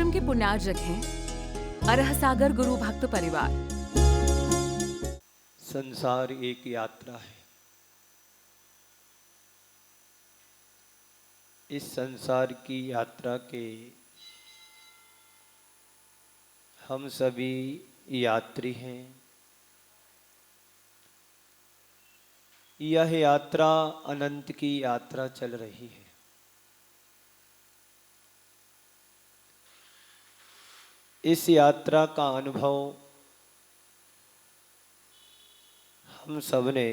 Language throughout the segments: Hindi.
कार्यक्रम के पुण्यार्जक हैं अरह सागर गुरु भक्त परिवार। संसार एक यात्रा है। इस संसार की यात्रा के हम सभी यात्री हैं। यह यात्रा अनंत की यात्रा चल रही है। इस यात्रा का अनुभव हम सब ने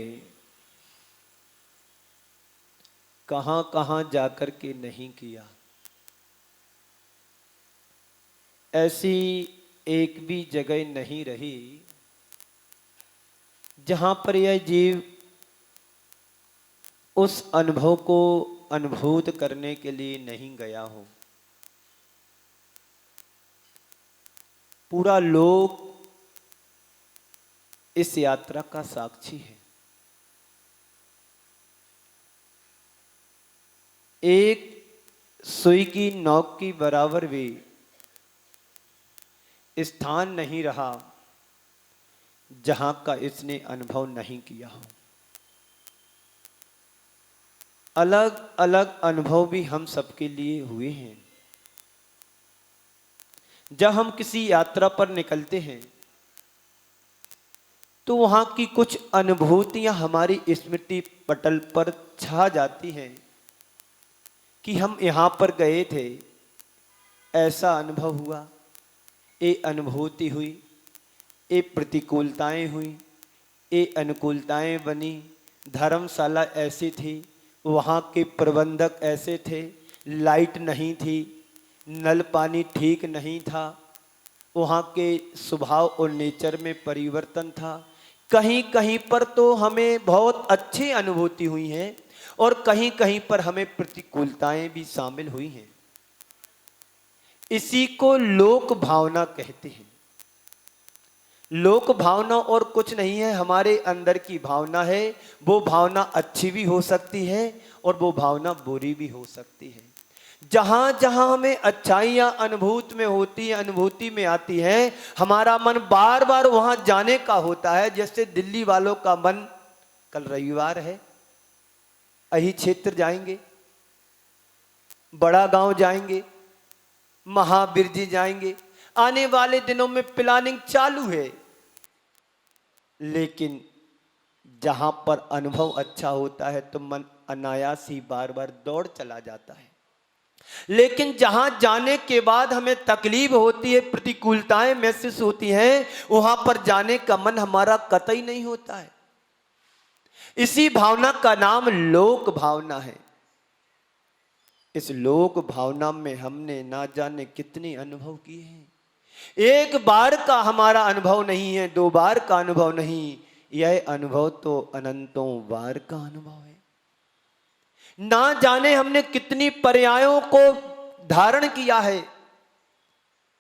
कहां कहां जाकर के नहीं किया। ऐसी एक भी जगह नहीं रही जहां पर यह जीव उस अनुभव को अनुभूत करने के लिए नहीं गया हो। पूरा लोक इस यात्रा का साक्षी है। एक सुई की नोक की बराबर भी स्थान नहीं रहा जहां का इसने अनुभव नहीं किया हो। अलग अलग अनुभव भी हम सबके लिए हुए हैं। जब हम किसी यात्रा पर निकलते हैं तो वहां की कुछ अनुभूतियां हमारी स्मृति पटल पर छा जाती हैं कि हम यहां पर गए थे, ऐसा अनुभव हुआ, ये अनुभूति हुई, ये प्रतिकूलताएं हुई, ये अनुकूलताएं बनी। धर्मशाला ऐसी थी, वहाँ के प्रबंधक ऐसे थे, लाइट नहीं थी, नल पानी ठीक नहीं था, वहाँ के स्वभाव और नेचर में परिवर्तन था। कहीं कहीं पर तो हमें बहुत अच्छी अनुभूति हुई है और कहीं कहीं पर हमें प्रतिकूलताएं भी शामिल हुई हैं। इसी को लोक भावना कहते हैं। लोक भावना और कुछ नहीं है, हमारे अंदर की भावना है। वो भावना अच्छी भी हो सकती है और वो भावना बुरी भी हो सकती है। जहां जहां हमें अच्छाइयां अनुभूति में होती है, अनुभूति में आती है, हमारा मन बार बार वहां जाने का होता है। जैसे दिल्ली वालों का मन, कल रविवार है, अही क्षेत्र जाएंगे, बड़ा गांव जाएंगे, महावीर जी जाएंगे। आने वाले दिनों में प्लानिंग चालू है। लेकिन जहां पर अनुभव अच्छा होता है तो मन अनायास ही बार बार दौड़ चला जाता है। लेकिन जहां जाने के बाद हमें तकलीफ होती है, प्रतिकूलताएं महसूस होती हैं, वहां पर जाने का मन हमारा कतई नहीं होता है। इसी भावना का नाम लोक भावना है। इस लोक भावना में हमने ना जाने कितने अनुभव किए हैं। एक बार का हमारा अनुभव नहीं है, दो बार का अनुभव नहीं, यह अनुभव तो अनंतों बार का अनुभव है। ना जाने हमने कितनी पर्यायों को धारण किया है।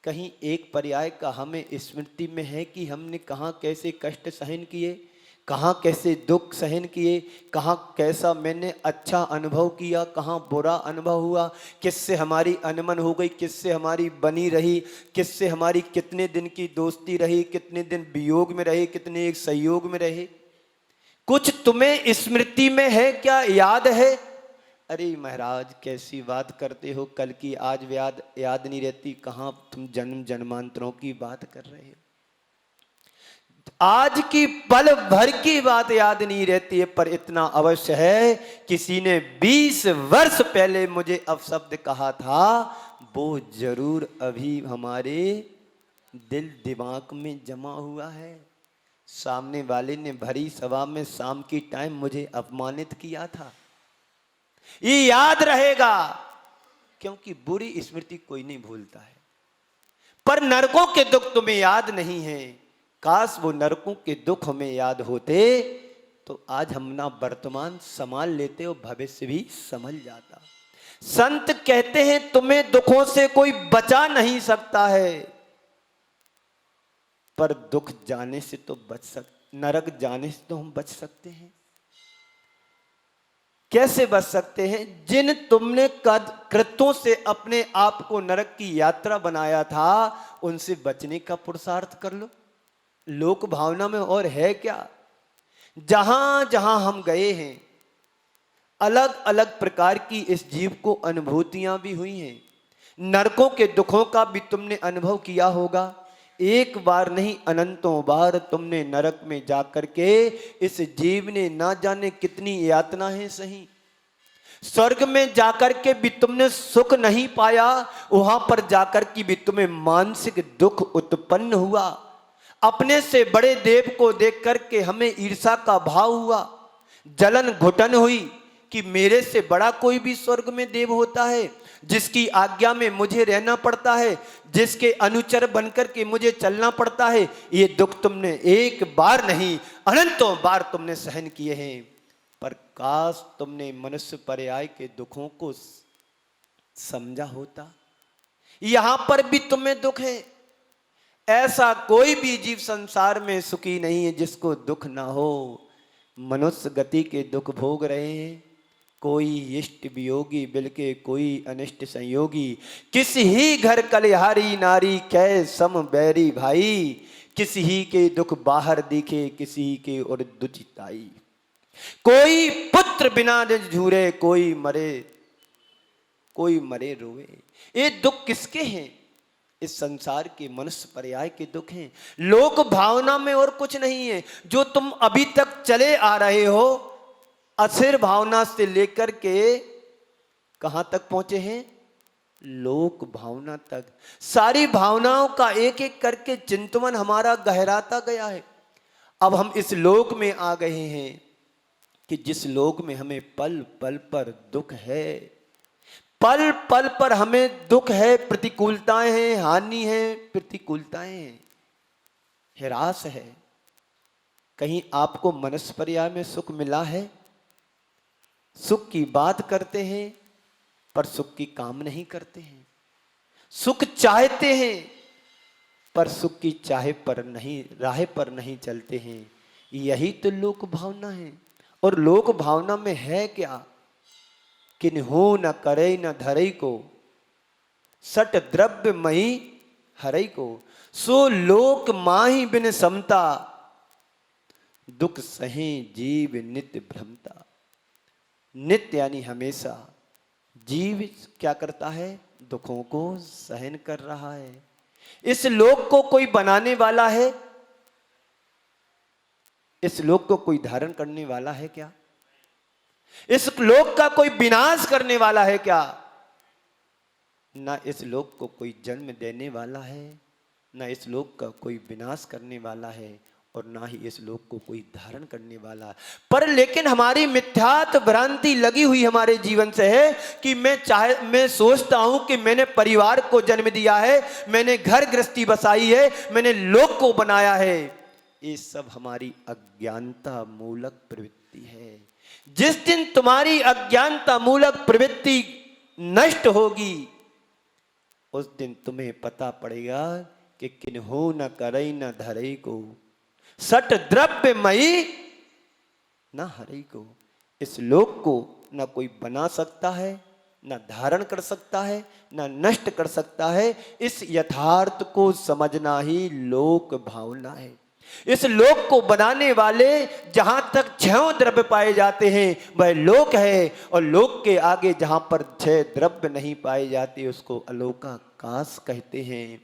कहीं एक पर्याय का हमें स्मृति में है कि हमने कहां कैसे कष्ट सहन किए, कहाँ कैसे दुख सहन किए, कहाँ कैसा मैंने अच्छा अनुभव किया, कहाँ बुरा अनुभव हुआ, किससे हमारी अनमन हो गई, किससे हमारी बनी रही, किससे हमारी कितने दिन की दोस्ती रही, कितने दिन वियोग में रहे, कितने एक सहयोग में रहे। कुछ तुम्हें स्मृति में है क्या, याद है? अरे महाराज कैसी बात करते हो, कल की आज याद नहीं रहती, कहाँ तुम जन्म जन्मांतरों की बात कर रहे हो। आज की पल भर की बात याद नहीं रहती है, पर इतना अवश्य है, किसी ने 20 वर्ष पहले मुझे अपशब्द कहा था, वो जरूर अभी हमारे दिल दिमाग में जमा हुआ है। सामने वाले ने भरी सभा में शाम की टाइम मुझे अपमानित किया था, ये याद रहेगा, क्योंकि बुरी स्मृति कोई नहीं भूलता है। पर नरकों के दुख तुम्हें याद नहीं है। काश वो नरकों के दुख हमें याद होते तो आज हम ना वर्तमान संभाल लेते और भविष्य भी संभल जाता। संत कहते हैं तुम्हें दुखों से कोई बचा नहीं सकता है, पर दुख जाने से तो नरक जाने से तो हम बच सकते हैं। कैसे बच सकते हैं? जिन तुमने कृत्यों से अपने आप को नरक की यात्रा बनाया था, उनसे बचने का पुरुषार्थ कर लो। लोक भावना में और है क्या? जहां जहां हम गए हैं, अलग अलग प्रकार की इस जीव को अनुभूतियां भी हुई हैं। नरकों के दुखों का भी तुमने अनुभव किया होगा। एक बार नहीं, अनंतों बार तुमने नरक में जाकर के इस जीव ने ना जाने कितनी यातनाएं सही। स्वर्ग में जाकर के भी तुमने सुख नहीं पाया, वहां पर जाकर के भी तुम्हें मानसिक दुख उत्पन्न हुआ। अपने से बड़े देव को देख करके हमें ईर्षा का भाव हुआ, जलन घुटन हुई कि मेरे से बड़ा कोई भी स्वर्ग में देव होता है, जिसकी आज्ञा में मुझे रहना पड़ता है, जिसके अनुचर बनकर के मुझे चलना पड़ता है। ये दुख तुमने एक बार नहीं, अनंतों बार तुमने सहन किए हैं। पर काश तुमने मनुष्य पर्याय के दुखों को समझा होता। यहां पर भी तुम्हें दुख है। ऐसा कोई भी जीव संसार में सुखी नहीं है जिसको दुख ना हो। मनुष्य गति के दुख भोग रहे हैं, कोई इष्ट वियोगी बिलके कोई अनिष्ट संयोगी। किसी ही घर कलिहारी नारी कै सम बैरी भाई। किसी ही के दुख बाहर दिखे किसी के और दुचिताई। कोई पुत्र बिना झूरे कोई मरे रोए। ये दुख किसके हैं? इस संसार के मनुष्य पर्याय के दुख हैं। लोक भावना में और कुछ नहीं है। जो तुम अभी तक चले आ रहे हो, असुर भावना से लेकर के कहां तक पहुंचे हैं? लोक भावना तक। सारी भावनाओं का एक एक करके चिंतन हमारा गहराता गया है। अब हम इस लोक में आ गए हैं कि जिस लोक में हमें पल पल पर दुख है, पल पल पर हमें दुख है, प्रतिकूलताएं हैं, हानि है, प्रतिकूलताएं हैं, हिरास है। कहीं आपको मनुष्य पर्याय में सुख मिला है? सुख की बात करते हैं पर सुख की काम नहीं करते हैं। सुख चाहते हैं पर सुख की चाहे पर नहीं, राह पर नहीं चलते हैं। यही तो लोक भावना है। और लोक भावना में है क्या? किन्हू न करे न धरई को, सट द्रव्य मही हरई को। सो लोक माही बिन समता, दुख सहे जीव नित्य भ्रमता। नित्य यानी हमेशा जीव क्या करता है? दुखों को सहन कर रहा है। इस लोक को कोई बनाने वाला है? इस लोक को कोई धारण करने वाला है क्या? इस लोक का कोई विनाश करने वाला है क्या? ना इस लोक को कोई जन्म देने वाला है, ना इस लोक का कोई विनाश करने वाला है, और ना ही इस लोक को कोई धारण करने वाला है। पर लेकिन हमारी मिथ्यात्व भ्रांति लगी हुई हमारे जीवन से है कि मैं सोचता हूं कि मैंने परिवार को जन्म दिया है, मैंने घर गृहस्थी बसाई है, मैंने लोक को बनाया है। ये सब हमारी अज्ञानता मूलक प्रवृत्ति है। जिस दिन तुम्हारी अज्ञानता मूलक प्रवृत्ति नष्ट होगी, उस दिन तुम्हें पता पड़ेगा कि किन्हू न करई न धरई को, सट द्रव्य मई न हरई को। इस लोक को न कोई बना सकता है, न धारण कर सकता है, न नष्ट कर सकता है। इस यथार्थ को समझना ही लोक भावना है। इस लोक को बनाने वाले जहां तक छह द्रव्य पाए जाते हैं वह लोक है, और लोक के आगे जहां पर छह द्रव्य नहीं पाए जाते उसको अलोकाकाश कहते हैं।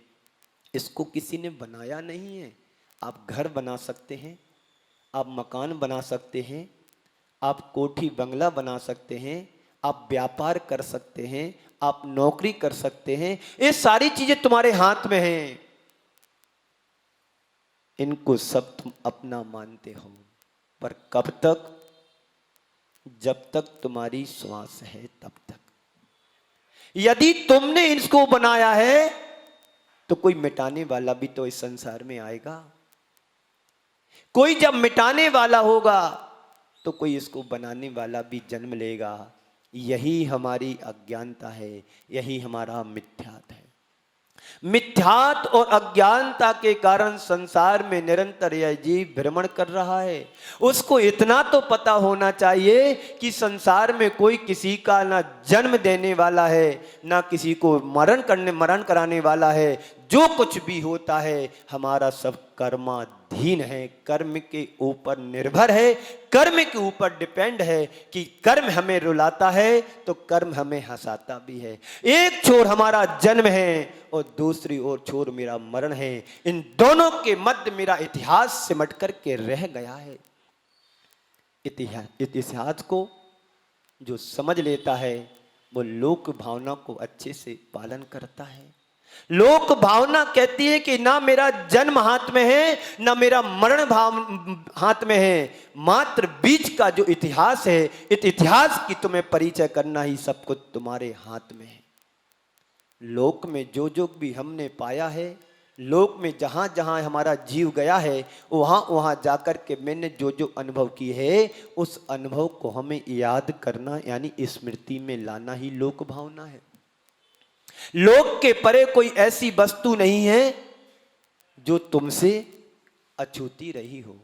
इसको किसी ने बनाया नहीं है। आप घर बना सकते हैं, आप मकान बना सकते हैं, आप कोठी बंगला बना सकते हैं, आप व्यापार कर सकते हैं, आप नौकरी कर सकते हैं। ये सारी चीजें तुम्हारे हाथ में हैं। इनको सब तुम अपना मानते हो, पर कब तक? जब तक तुम्हारी श्वास है तब तक। यदि तुमने इसको बनाया है तो कोई मिटाने वाला भी तो इस संसार में आएगा। कोई जब मिटाने वाला होगा तो कोई इसको बनाने वाला भी जन्म लेगा। यही हमारी अज्ञानता है, यही हमारा मिथ्यात्व है। मिथ्यात और अज्ञानता के कारण संसार में निरंतर यह जीव भ्रमण कर रहा है। उसको इतना तो पता होना चाहिए कि संसार में कोई किसी का ना जन्म देने वाला है, ना किसी को मरण कराने वाला है। जो कुछ भी होता है हमारा सब कर्माधीन है, कर्म के ऊपर निर्भर है, कर्म के ऊपर डिपेंड है कि कर्म हमें रुलाता है तो कर्म हमें हंसाता भी है। एक छोर हमारा जन्म है और दूसरी ओर छोर मेरा मरण है। इन दोनों के मध्य मेरा इतिहास सिमट करके रह गया है। इतिहास को जो समझ लेता है वो लोक भावना को अच्छे से पालन करता है। लोक भावना कहती है कि ना मेरा जन्म हाथ में है, ना मेरा मरण हाथ में है, मात्र बीच का जो इतिहास है, इस इतिहास की तुम्हें परिचय करना ही सब कुछ तुम्हारे हाथ में है। लोक में जो जो भी हमने पाया है, लोक में जहां जहां हमारा जीव गया है, वहां वहां जाकर के मैंने जो जो अनुभव की है, उस अनुभव को हमें याद करना यानी स्मृति में लाना ही लोक भावना है। लोक के परे कोई ऐसी वस्तु नहीं है जो तुमसे अछूती रही हो।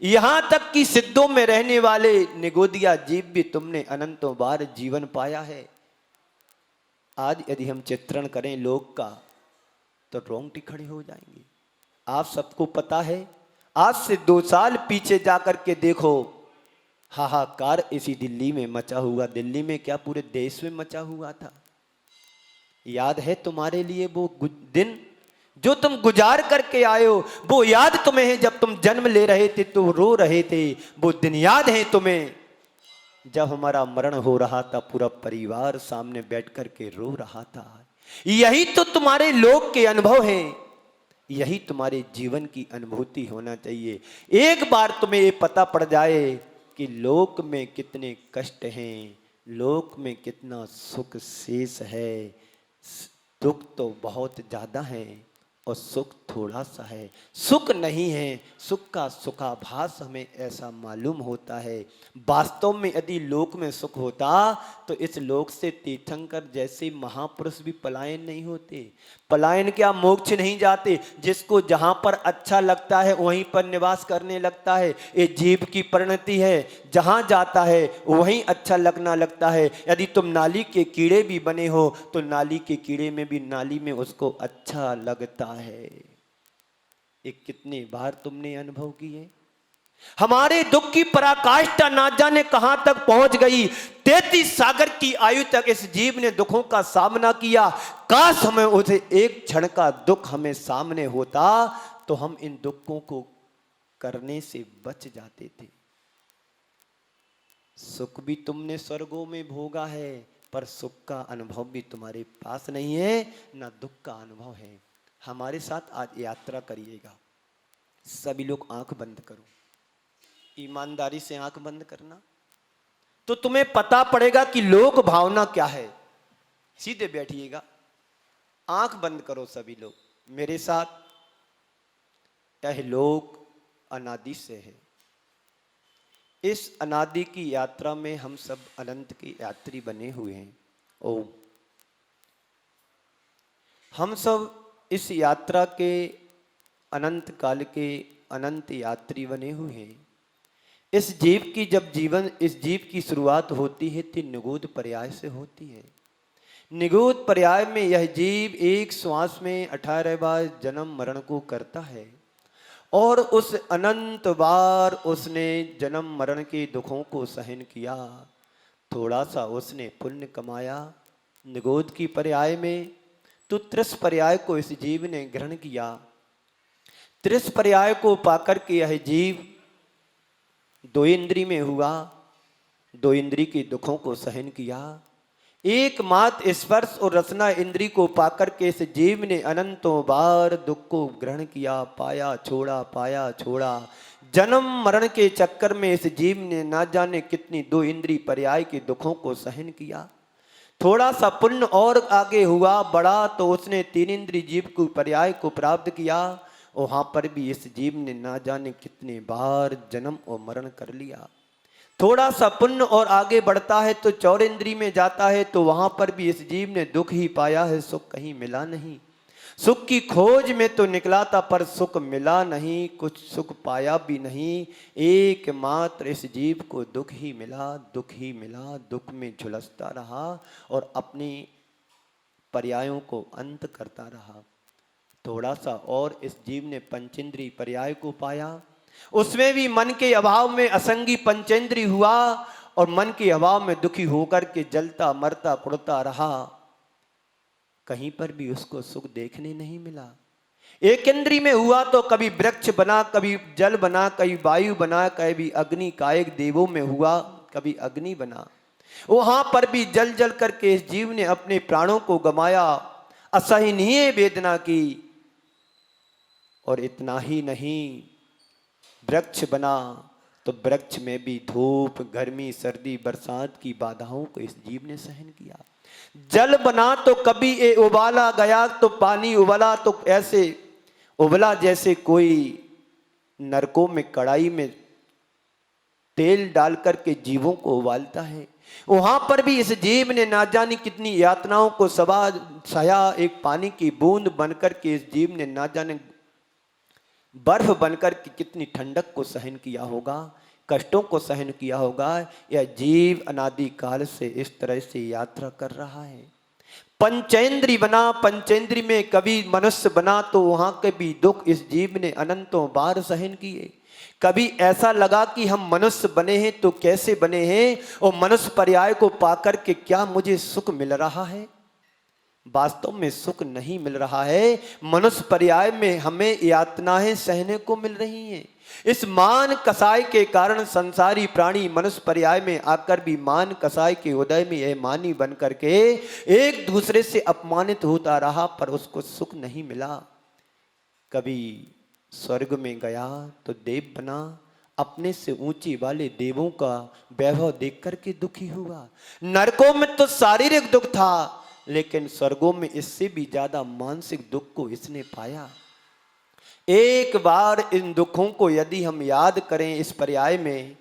यहां तक कि सिद्धों में रहने वाले निगोदिया जीव भी तुमने अनंतों बार जीवन पाया है। आज यदि हम चित्रण करें लोक का तो रोंगटे खड़े हो जाएंगे। आप सबको पता है, आज से 2 साल पीछे जाकर के देखो, हाहाकार इसी दिल्ली में मचा हुआ। दिल्ली में क्या पूरे देश में मचा हुआ था। याद है तुम्हारे लिए वो दिन जो तुम गुजार करके आए हो? वो याद तुम्हें है जब तुम जन्म ले रहे थे तो रो रहे थे। वो दिन याद है तुम्हें जब हमारा मरण हो रहा था, पूरा परिवार सामने बैठ करके रो रहा था। यही तो तुम्हारे लोक के अनुभव हैं, यही तुम्हारे जीवन की अनुभूति होना चाहिए। एक बार तुम्हें ये पता पड़ जाए कि लोक में कितने कष्ट हैं, लोक में कितना सुख शेष है। दुख तो बहुत ज्यादा है और सुख थोड़ा सा है। सुख नहीं है, सुख का सुखाभास हमें ऐसा मालूम होता है। वास्तव में यदि लोक में सुख होता तो इस लोक से तीर्थंकर जैसे महापुरुष भी पलायन नहीं होते। पलायन क्या, मोक्ष नहीं जाते। जिसको जहां पर अच्छा लगता है वहीं पर निवास करने लगता है। ये जीव की परिणति है, जहां जाता है वहीं अच्छा लगना लगता है। यदि तुम नाली के कीड़े भी बने हो तो नाली के कीड़े में भी नाली में उसको अच्छा लगता है। ये कितनी बार तुमने अनुभव की है। हमारे दुख की पराकाष्ठा ना जाने कहां तक पहुंच गई। 33 सागर की आयु तक इस जीव ने दुखों का सामना किया। काश हमें उसे एक क्षण का दुख हमें सामने होता तो हम इन दुखों को करने से बच जाते थे। सुख भी तुमने स्वर्गों में भोगा है, पर सुख का अनुभव भी तुम्हारे पास नहीं है, ना दुख का अनुभव है। हमारे साथ आज यात्रा करिएगा। सभी लोग आंख बंद करो, ईमानदारी से आंख बंद करना, तो तुम्हें पता पड़ेगा कि लोक भावना क्या है। सीधे बैठिएगा, आंख बंद करो सभी लोग मेरे साथ। यह लोक अनादि से है। इस अनादि की यात्रा में हम सब अनंत के यात्री बने हुए हैं। ओम। हम सब इस यात्रा के अनंत काल के अनंत यात्री बने हुए हैं। इस जीव की शुरुआत होती है तो निगूढ़ पर्याय से होती है। निगूढ़ पर्याय में यह जीव एक श्वास में 18 बार जन्म मरण को करता है और उस अनंत बार उसने जन्म मरण के दुखों को सहन किया। थोड़ा सा उसने पुण्य कमाया निगूढ़ की पर्याय में, तो त्रिस पर्याय को इस जीव ने ग्रहण किया। त्रिस पर्याय को पाकर के यह जीव 2 इंद्री में हुआ, 2 इंद्री के दुखों को सहन किया। एकमात्र स्पर्श और रसना इंद्री को पाकर के इस जीव ने अनंतों बार दुख को ग्रहण किया, पाया छोड़ा, पाया छोड़ा। जन्म मरण के चक्कर में इस जीव ने ना जाने कितनी 2 इंद्री पर्याय के दुखों को सहन किया। थोड़ा सा पुण्य और आगे हुआ बड़ा, तो उसने 3 इंद्री जीव को पर्याय को प्राप्त किया। वहां पर भी इस जीव ने ना जाने कितने बार जन्म और मरण कर लिया। थोड़ा सा पुण्य और आगे बढ़ता है तो 4 इंद्री में जाता है, तो वहां पर भी इस जीव ने दुख ही पाया है, सुख कहीं मिला नहीं। सुख की खोज में तो निकला था पर सुख मिला नहीं, कुछ सुख पाया भी नहीं। एकमात्र इस जीव को दुख ही मिला, दुख ही मिला, दुख में झुलसता रहा और अपनी पर्यायों को अंत करता रहा। थोड़ा सा और इस जीव ने पंचेंद्रीय पर्याय को पाया, उसमें भी मन के अभाव में असंगी पंचेंद्रीय हुआ और मन के अभाव में दुखी होकर के जलता मरता कुड़ता रहा। कहीं पर भी उसको सुख देखने नहीं मिला। एक इंद्री में हुआ तो कभी वृक्ष बना, कभी जल बना, कभी वायु बना, कभी अग्नि कायक देवों में हुआ, कभी अग्नि बना। वहां पर भी जल जल करके इस जीव ने अपने प्राणों को गमाया, असहनीय वेदना की। और इतना ही नहीं, वृक्ष बना तो वृक्ष में भी धूप, गर्मी, सर्दी, बरसात की बाधाओं को इस जीव ने सहन किया। जल बना तो कभी ये उबाला गया तो पानी उबला तो ऐसे उबला जैसे कोई नरकों में कढ़ाई में तेल डाल करके जीवों को उबालता है। वहां पर भी इस जीव ने ना जानी कितनी यातनाओं को सहा। एक पानी की बूंद बनकर के इस जीव ने ना जाने बर्फ बनकर के कितनी ठंडक को सहन किया होगा, कष्टों को सहन किया होगा। यह जीव अनादि काल से इस तरह से यात्रा कर रहा है। पंचेंद्री बना, पंचेंद्री में कभी मनुष्य बना तो वहां के भी दुख इस जीव ने अनंतों बार सहन किए। कभी ऐसा लगा कि हम मनुष्य बने हैं तो कैसे बने हैं, और मनुष्य पर्याय को पाकर के क्या मुझे सुख मिल रहा है। वास्तव में सुख नहीं मिल रहा है, मनुष्य पर्याय में हमें यातनाएं सहने को मिल रही हैं। इस मान कसाय के कारण संसारी प्राणी मनुष्य पर्याय में आकर भी मान कसाय के उदय में यह मानी बन करके एक दूसरे से अपमानित होता रहा, पर उसको सुख नहीं मिला। कभी स्वर्ग में गया तो देव बना, अपने से ऊंची वाले देवों का वैभव देख करके दुखी हुआ। नरकों में तो शारीरिक दुख था, लेकिन स्वर्गों में इससे भी ज्यादा मानसिक दुख को इसने पाया। एक बार इन दुखों को यदि हम याद करें इस पर्याय में,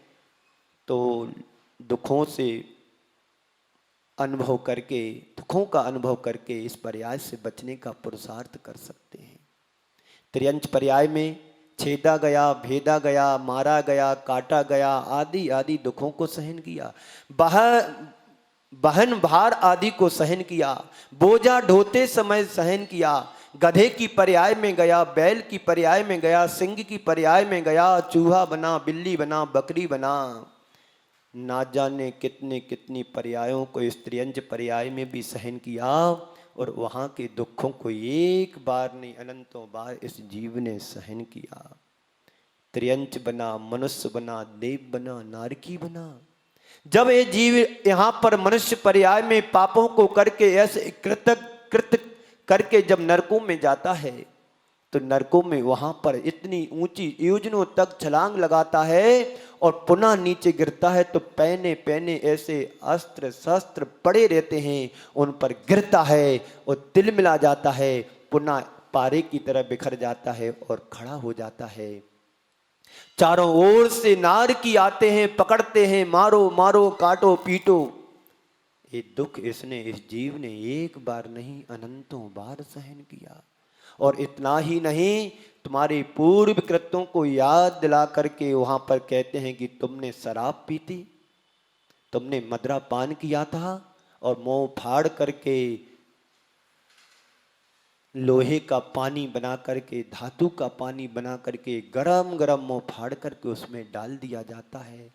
तो दुखों से अनुभव करके, दुखों का अनुभव करके इस पर्याय से बचने का पुरुषार्थ कर सकते हैं। त्रियंच पर्याय में छेदा गया, भेदा गया, मारा गया, काटा गया आदि आदि दुखों को सहन किया। बहन भार आदि को सहन किया, बोझा ढोते समय सहन किया। गधे की पर्याय में गया, बैल की पर्याय में गया, सिंह की पर्याय में गया, चूहा बना, बिल्ली बना, बकरी बना। ना जाने कितने कितनी पर्यायों को इस त्रियंच पर्याय में भी सहन किया, और वहां के दुखों को एक बार नहीं अनंतों बार इस जीव ने सहन किया। त्रियंच बना, मनुष्य बना, देव बना, नारकी बना। जब ये जीव यहाँ पर मनुष्य पर्याय में पापों को करके ऐसे कृत करके जब नरकों में जाता है, तो नरकों में वहां पर इतनी ऊंची योजनों तक छलांग लगाता है और पुनः नीचे गिरता है तो पैने पैने ऐसे अस्त्र शस्त्र पड़े रहते हैं, उन पर गिरता है और तिल मिला जाता है, पुनः पारे की तरह बिखर जाता है और खड़ा हो जाता है। चारों ओर से नार की आते हैं, पकड़ते हैं, मारो मारो, काटो पीटो। ये दुख इसने, इस जीव ने एक बार नहीं अनंतों बार सहन किया। और इतना ही नहीं, तुम्हारे पूर्व कृत्यों को याद दिला करके वहां पर कहते हैं कि तुमने शराब पी थी, तुमने मदरा पान किया था, और मुंह फाड़ करके लोहे का पानी बना करके, धातु का पानी बना करके गरम गरम मुंह फाड़ करके उसमें डाल दिया जाता है।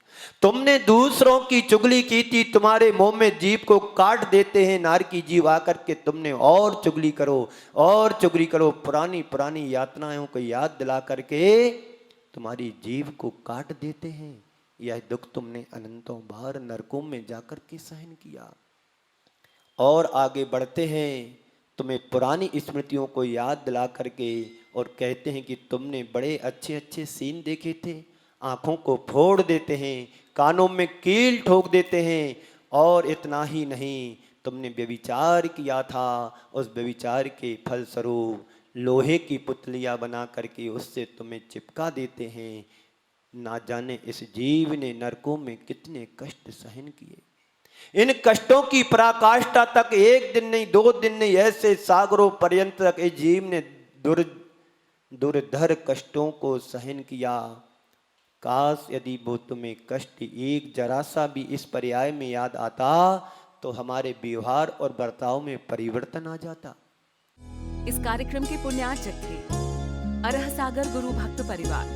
तुमने दूसरों की चुगली की थी, तुम्हारे मुंह में जीभ को काट देते हैं नार की जीव आकर के, तुमने और चुगली करो और चुगली करो, पुरानी पुरानी यातनाओं को याद दिला करके तुम्हारी जीभ को काट देते हैं। यह दुख तुमने अनंतों बार नरकों में जाकर के सहन किया। और आगे बढ़ते हैं, तुम्हें पुरानी स्मृतियों को याद दिला करके और कहते हैं कि तुमने बड़े अच्छे अच्छे सीन देखे थे, आँखों को फोड़ देते हैं, कानों में कील ठोक देते हैं। और इतना ही नहीं, तुमने व्यभिचार किया था, उस व्यभिचार के फलस्वरूप लोहे की पुतलियाँ बना करके उससे तुम्हें चिपका देते हैं। ना जाने इस जीव ने नरकों में कितने कष्ट सहन किए। इन कष्टों की पराकाष्ठा तक एक दिन नहीं, 2 दिन नहीं, ऐसे सागरों पर्यंत तक इस जीव ने दुर्धर कष्टों को सहन किया। काश यदि वो तुम्हें कष्ट एक जरा सा भी इस पर्याय में याद आता तो हमारे व्यवहार और बर्ताव में परिवर्तन आ जाता। इस कार्यक्रम के पुण्यार्चक थे अरह सागर गुरु भक्त परिवार।